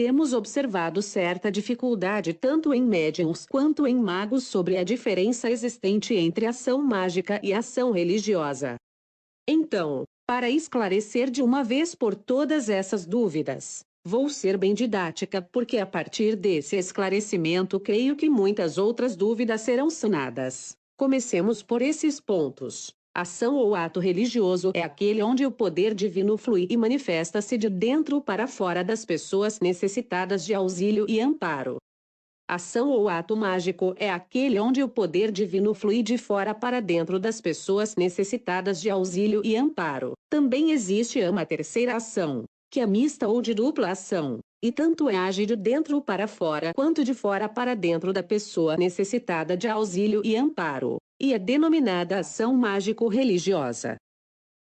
Temos observado certa dificuldade tanto em médiuns quanto em magos sobre a diferença existente entre ação mágica e ação religiosa. Então, para esclarecer de uma vez por todas essas dúvidas, vou ser bem didática porque a partir desse esclarecimento creio que muitas outras dúvidas serão sanadas. Comecemos por esses pontos. Ação ou ato religioso é aquele onde o poder divino flui e manifesta-se de dentro para fora das pessoas necessitadas de auxílio e amparo. Ação ou ato mágico é aquele onde o poder divino flui de fora para dentro das pessoas necessitadas de auxílio e amparo. Também existe uma terceira ação, que é mista ou de dupla ação, e tanto age de dentro para fora quanto de fora para dentro da pessoa necessitada de auxílio e amparo, e é denominada ação mágico-religiosa.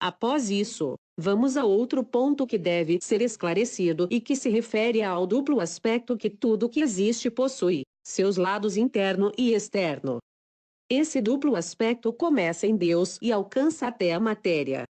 Após isso, vamos a outro ponto que deve ser esclarecido e que se refere ao duplo aspecto que tudo que existe possui, seus lados interno e externo. Esse duplo aspecto começa em Deus e alcança até a matéria.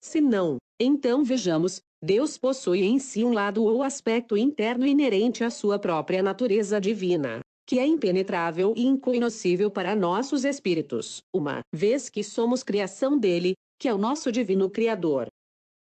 Se não, então vejamos, Deus possui em si um lado ou aspecto interno inerente à sua própria natureza divina, que é impenetrável e inconhecível para nossos espíritos, uma vez que somos criação dele, que é o nosso divino Criador.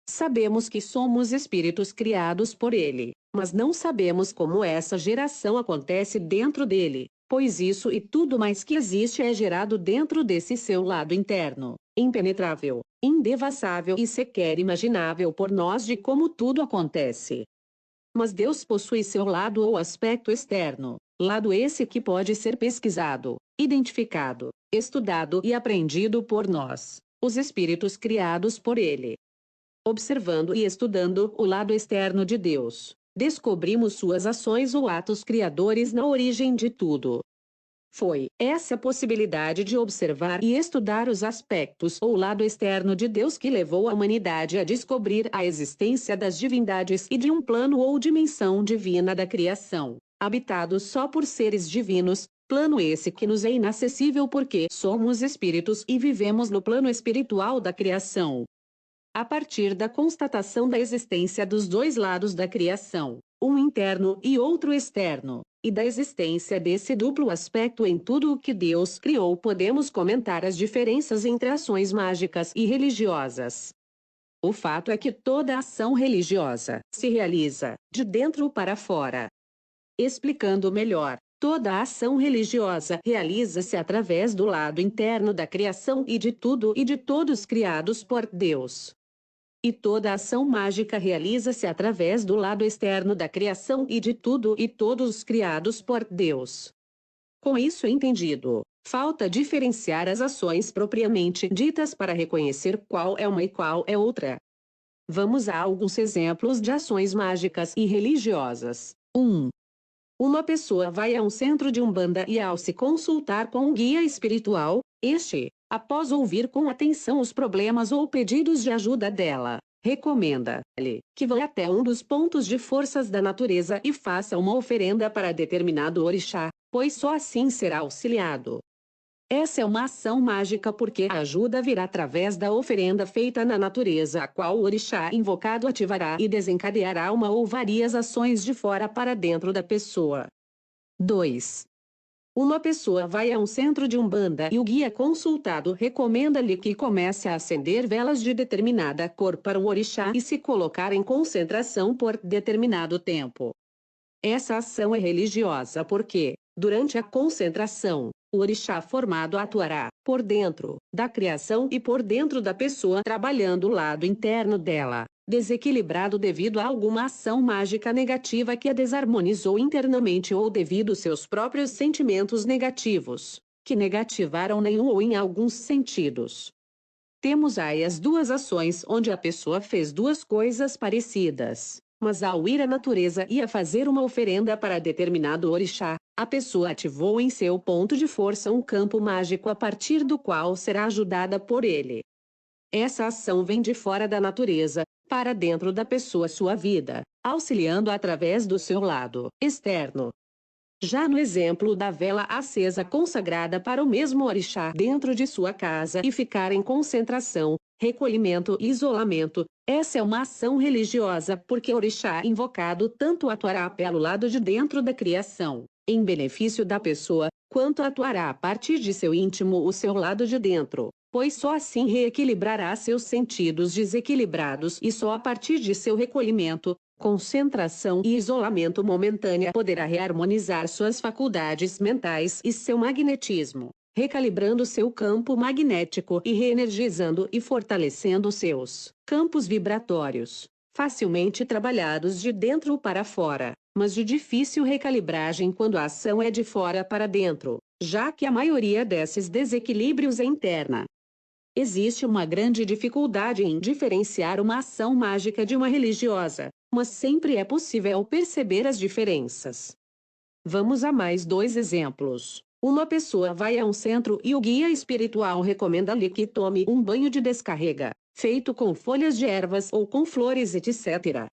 Sabemos que somos espíritos criados por ele, mas não sabemos como essa geração acontece dentro dele, pois isso e tudo mais que existe é gerado dentro desse seu lado interno, impenetrável, indevassável e sequer imaginável por nós de como tudo acontece. Mas Deus possui seu lado ou aspecto externo, lado esse que pode ser pesquisado, identificado, estudado e aprendido por nós, os espíritos criados por ele. Observando e estudando o lado externo de Deus, descobrimos suas ações ou atos criadores na origem de tudo. Foi essa a possibilidade de observar e estudar os aspectos ou lado externo de Deus que levou a humanidade a descobrir a existência das divindades e de um plano ou dimensão divina da criação, habitado só por seres divinos, plano esse que nos é inacessível porque somos espíritos e vivemos no plano espiritual da criação. A partir da constatação da existência dos dois lados da criação, um interno e outro externo, e da existência desse duplo aspecto em tudo o que Deus criou, podemos comentar as diferenças entre ações mágicas e religiosas. O fato é que toda ação religiosa se realiza de dentro para fora. Explicando melhor, toda ação religiosa realiza-se através do lado interno da criação e de tudo e de todos criados por Deus. E toda ação mágica realiza-se através do lado externo da criação e de tudo e todos criados por Deus. Com isso entendido, falta diferenciar as ações propriamente ditas para reconhecer qual é uma e qual é outra. Vamos a alguns exemplos de ações mágicas e religiosas. 1. Uma pessoa vai a um centro de umbanda e ao se consultar com um guia espiritual, este, após ouvir com atenção os problemas ou pedidos de ajuda dela, recomenda-lhe que vá até um dos pontos de forças da natureza e faça uma oferenda para determinado orixá, pois só assim será auxiliado. Essa é uma ação mágica porque a ajuda virá através da oferenda feita na natureza, a qual o orixá invocado ativará e desencadeará uma ou várias ações de fora para dentro da pessoa. 2. Uma pessoa vai a um centro de umbanda e o guia consultado recomenda-lhe que comece a acender velas de determinada cor para o orixá e se colocar em concentração por determinado tempo. Essa ação é religiosa porque, durante a concentração, o orixá formado atuará por dentro da criação e por dentro da pessoa, trabalhando o lado interno dela, desequilibrado devido a alguma ação mágica negativa que a desarmonizou internamente ou devido aos seus próprios sentimentos negativos, que negativaram nenhum ou em alguns sentidos. Temos aí as duas ações onde a pessoa fez duas coisas parecidas. Mas ao ir à natureza e a fazer uma oferenda para determinado orixá, a pessoa ativou em seu ponto de força um campo mágico a partir do qual será ajudada por ele. Essa ação vem de fora da natureza, para dentro da pessoa sua vida, auxiliando através do seu lado externo. Já no exemplo da vela acesa consagrada para o mesmo orixá dentro de sua casa e ficar em concentração, Recolhimento e isolamento. Essa é uma ação religiosa porque o orixá invocado tanto atuará pelo lado de dentro da criação, em benefício da pessoa, quanto atuará a partir de seu íntimo, o seu lado de dentro, pois só assim reequilibrará seus sentidos desequilibrados e só a partir de seu recolhimento, concentração e isolamento momentâneo poderá reharmonizar suas faculdades mentais e seu magnetismo, recalibrando seu campo magnético e reenergizando e fortalecendo seus campos vibratórios, facilmente trabalhados de dentro para fora, mas de difícil recalibragem quando a ação é de fora para dentro, já que a maioria desses desequilíbrios é interna. Existe uma grande dificuldade em diferenciar uma ação mágica de uma religiosa, mas sempre é possível perceber as diferenças. Vamos a mais dois exemplos. Uma pessoa vai a um centro e o guia espiritual recomenda-lhe que tome um banho de descarrega, feito com folhas de ervas ou com flores, etc.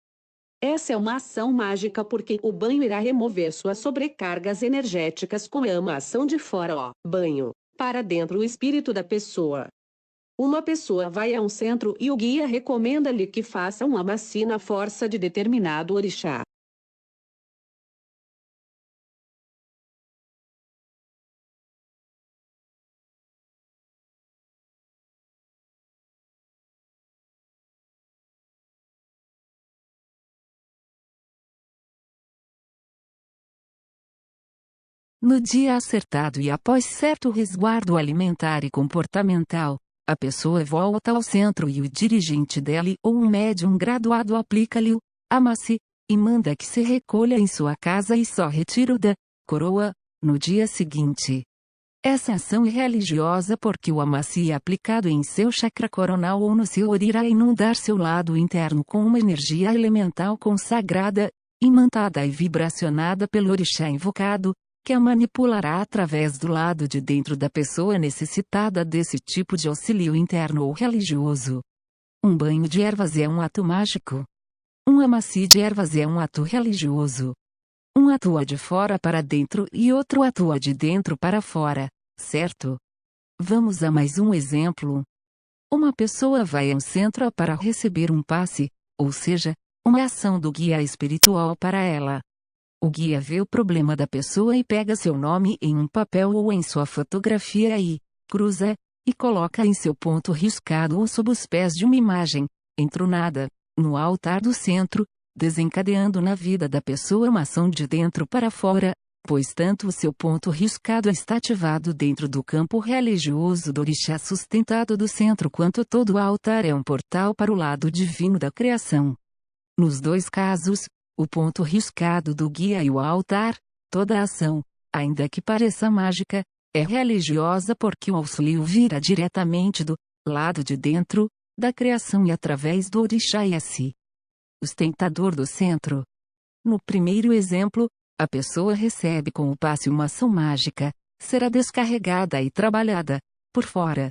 Essa é uma ação mágica porque o banho irá remover suas sobrecargas energéticas com a ação de fora, banho, para dentro o espírito da pessoa. Uma pessoa vai a um centro e o guia recomenda-lhe que faça uma amaci na força de determinado orixá. No dia acertado e após certo resguardo alimentar e comportamental, a pessoa volta ao centro e o dirigente dele ou um médium graduado aplica-lhe o amaci e manda que se recolha em sua casa e só retira o da coroa no dia seguinte. Essa ação é religiosa porque o amaci é aplicado em seu chakra coronal ou no seu ori irá inundar seu lado interno com uma energia elemental consagrada, imantada e vibracionada pelo orixá invocado, que a manipulará através do lado de dentro da pessoa necessitada desse tipo de auxílio interno ou religioso. Um banho de ervas é um ato mágico. Um amaci de ervas é um ato religioso. Um atua de fora para dentro e outro atua de dentro para fora, certo? Vamos a mais um exemplo. Uma pessoa vai a um centro para receber um passe, ou seja, uma ação do guia espiritual para ela. O guia vê o problema da pessoa e pega seu nome em um papel ou em sua fotografia e cruza, e coloca em seu ponto riscado ou sob os pés de uma imagem, entrunada, no altar do centro, desencadeando na vida da pessoa uma ação de dentro para fora, pois tanto o seu ponto riscado está ativado dentro do campo religioso do orixá sustentado do centro, quanto todo o altar é um portal para o lado divino da criação. Nos dois casos, o ponto riscado do guia e o altar, toda a ação, ainda que pareça mágica, é religiosa porque o auxílio vira diretamente do lado de dentro da criação e através do orixá Yessi, sustentador do centro. No primeiro exemplo, a pessoa recebe com o passe uma ação mágica, será descarregada e trabalhada por fora.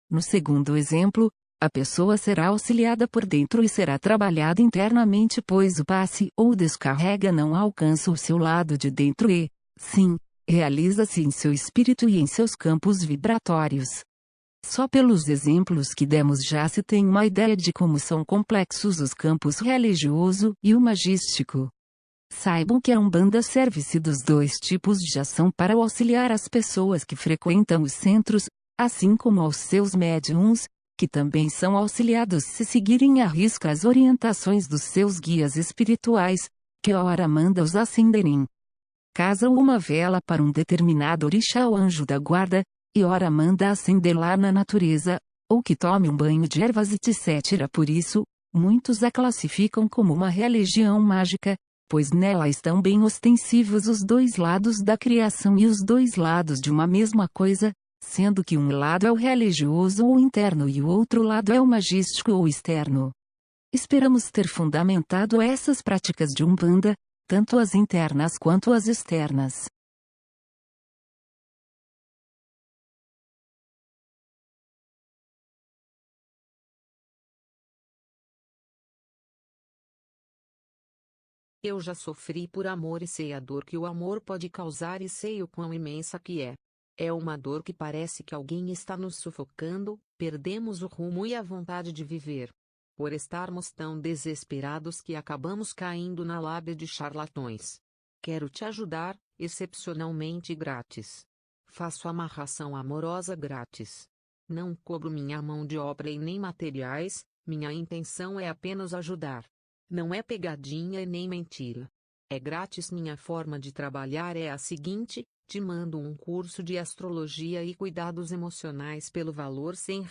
No segundo exemplo, a pessoa será auxiliada por dentro e será trabalhada internamente, pois o passe ou descarrega não alcança o seu lado de dentro e, sim, realiza-se em seu espírito e em seus campos vibratórios. Só pelos exemplos que demos já se tem uma ideia de como são complexos os campos religioso e o magístico. Saibam que a Umbanda serve-se dos dois tipos de ação para auxiliar as pessoas que frequentam os centros, assim como aos seus médiums, que também são auxiliados se seguirem à risca as orientações dos seus guias espirituais, que ora manda os acenderem casa uma vela para um determinado orixá ou anjo da guarda, e ora manda acender lá na natureza, ou que tome um banho de ervas etc. Por isso, muitos a classificam como uma religião mágica, pois nela estão bem ostensivos os dois lados da criação e os dois lados de uma mesma coisa, sendo que um lado é o religioso ou interno e o outro lado é o magístico ou externo. Esperamos ter fundamentado essas práticas de Umbanda, tanto as internas quanto as externas. Eu já sofri por amor e sei a dor que o amor pode causar e sei o quão imensa que é. É uma dor que parece que alguém está nos sufocando, perdemos o rumo e a vontade de viver. Por estarmos tão desesperados que acabamos caindo na lábia de charlatões. Quero te ajudar, excepcionalmente grátis. Faço amarração amorosa grátis. Não cobro minha mão de obra e nem materiais, minha intenção é apenas ajudar. Não é pegadinha e nem mentira. É grátis. Minha forma de trabalhar é a seguinte: te mando um curso de astrologia e cuidados emocionais pelo valor R$ 100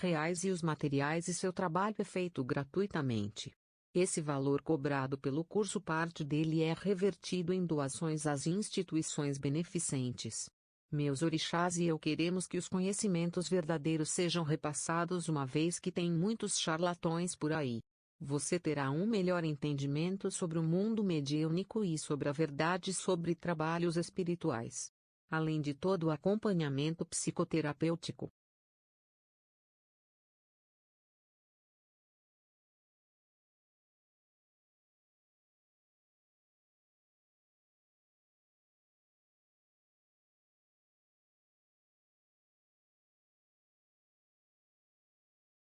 e os materiais e seu trabalho é feito gratuitamente. Esse valor cobrado pelo curso, parte dele é revertido em doações às instituições beneficentes. Meus orixás e eu queremos que os conhecimentos verdadeiros sejam repassados, uma vez que tem muitos charlatões por aí. Você terá um melhor entendimento sobre o mundo mediúnico e sobre a verdade sobre trabalhos espirituais. Além de todo o acompanhamento psicoterapêutico,